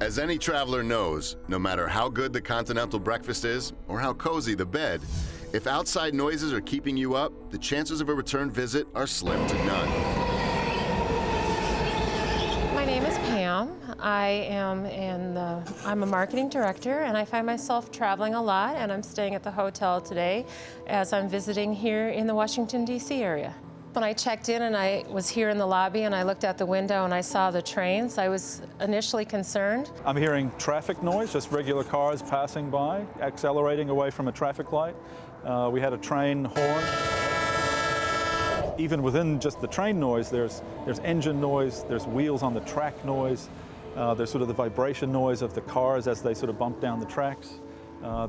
As any traveler knows, no matter how good the continental breakfast is or how cozy the bed, if outside noises are keeping you up, the chances of a return visit are slim to none. My name is Pam. I'm a marketing director, and I find myself traveling a lot, and I'm staying at the hotel today as I'm visiting here in the Washington, D.C. area. When I checked in and I was here in the lobby and I looked out the window and I saw the trains, I was initially concerned. I'm hearing traffic noise, just regular cars passing by, accelerating away from a traffic light. We had a train horn. Even within just the train noise, there's engine noise, there's wheels on the track noise, there's sort of the vibration noise of the cars as they sort of bump down the tracks.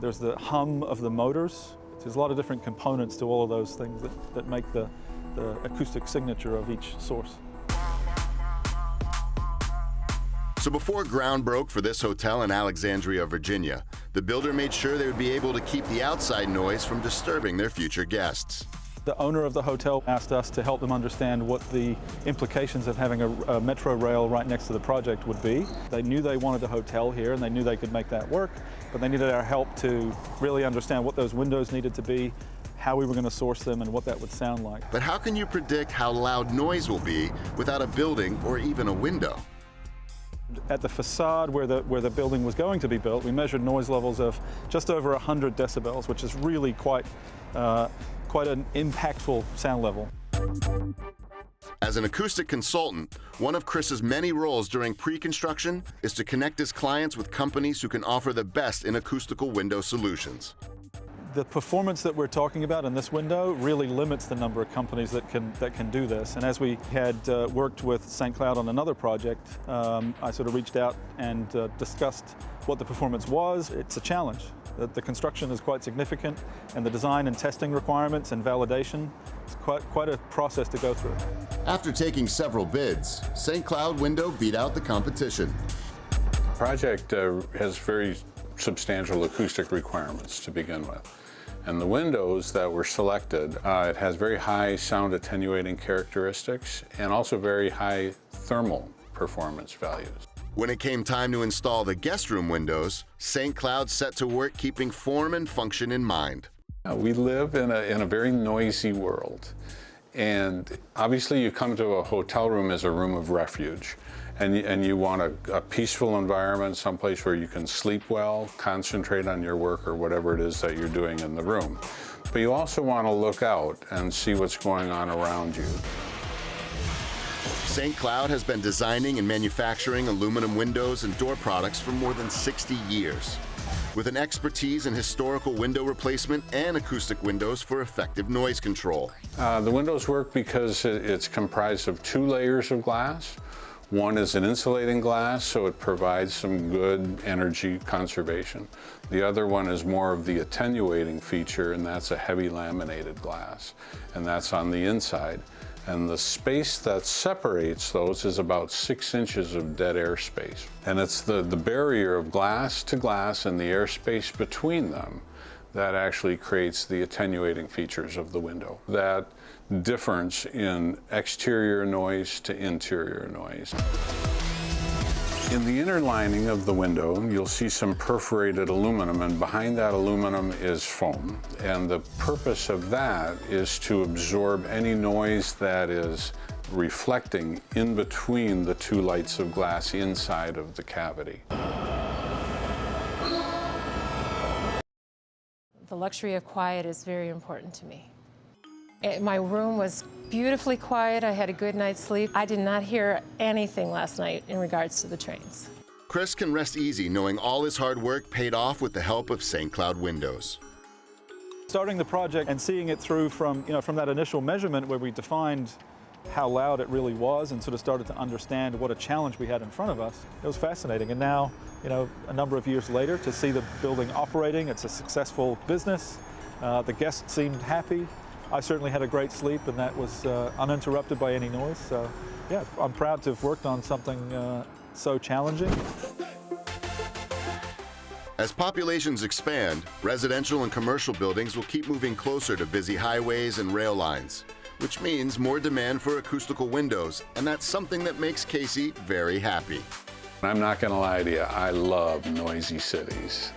There's the hum of the motors. There's a lot of different components to all of those things that make the acoustic signature of each source. So before ground broke for this hotel in Alexandria, Virginia, the builder made sure they would be able to keep the outside noise from disturbing their future guests. The owner of the hotel asked us to help them understand what the implications of having a metro rail right next to the project would be. They knew they wanted a hotel here and they knew they could make that work, but they needed our help to really understand what those windows needed to be, how we were going to source them, and what that would sound like. But how can you predict how loud noise will be without a building or even a window? At the facade where the building was going to be built, we measured noise levels of just over 100 decibels, which is really quite an impactful sound level. As an acoustic consultant, one of Chris's many roles during pre-construction is to connect his clients with companies who can offer the best in acoustical window solutions. The performance that we're talking about in this window really limits the number of companies that can do this. And as we had worked with St. Cloud on another project, I sort of reached out and discussed what the performance was. It's a challenge. The construction is quite significant, and the design and testing requirements and validation is quite a process to go through. After taking several bids, St. Cloud Window beat out the competition. The project has very substantial acoustic requirements to begin with. And the windows that were selected, it has very high sound attenuating characteristics and also very high thermal performance values. When it came time to install the guest room windows, St. Cloud set to work keeping form and function in mind. We live in a very noisy world. And obviously you come to a hotel room as a room of refuge. And you want a peaceful environment, someplace where you can sleep well, concentrate on your work or whatever it is that you're doing in the room. But you also want to look out and see what's going on around you. St. Cloud has been designing and manufacturing aluminum windows and door products for more than 60 years, with an expertise in historical window replacement and acoustic windows for effective noise control. The windows work because it's comprised of 2 layers of glass. One is an insulating glass, so it provides some good energy conservation. The other one is more of the attenuating feature, and that's a heavy laminated glass, and that's on the inside. And the space that separates those is about 6 inches of dead air space. And it's the barrier of glass to glass and the airspace between them that actually creates the attenuating features of the window. That difference in exterior noise to interior noise. In the inner lining of the window, you'll see some perforated aluminum, and behind that aluminum is foam. And the purpose of that is to absorb any noise that is reflecting in between the 2 lights of glass inside of the cavity. The luxury of quiet is very important to me. My room was beautifully quiet. I had a good night's sleep. I did not hear anything last night in regards to the trains. Chris can rest easy knowing all his hard work paid off with the help of St. Cloud Windows. Starting the project and seeing it through from that initial measurement where we defined how loud it really was and sort of started to understand what a challenge we had in front of us, it was fascinating. And now, a number of years later, to see the building operating, it's a successful business. The guests seemed happy. I certainly had a great sleep, and that was uninterrupted by any noise. So, yeah, I'm proud to have worked on something so challenging. As populations expand, residential and commercial buildings will keep moving closer to busy highways and rail lines, which means more demand for acoustical windows, and that's something that makes Casey very happy. I'm not going to lie to you, I love noisy cities.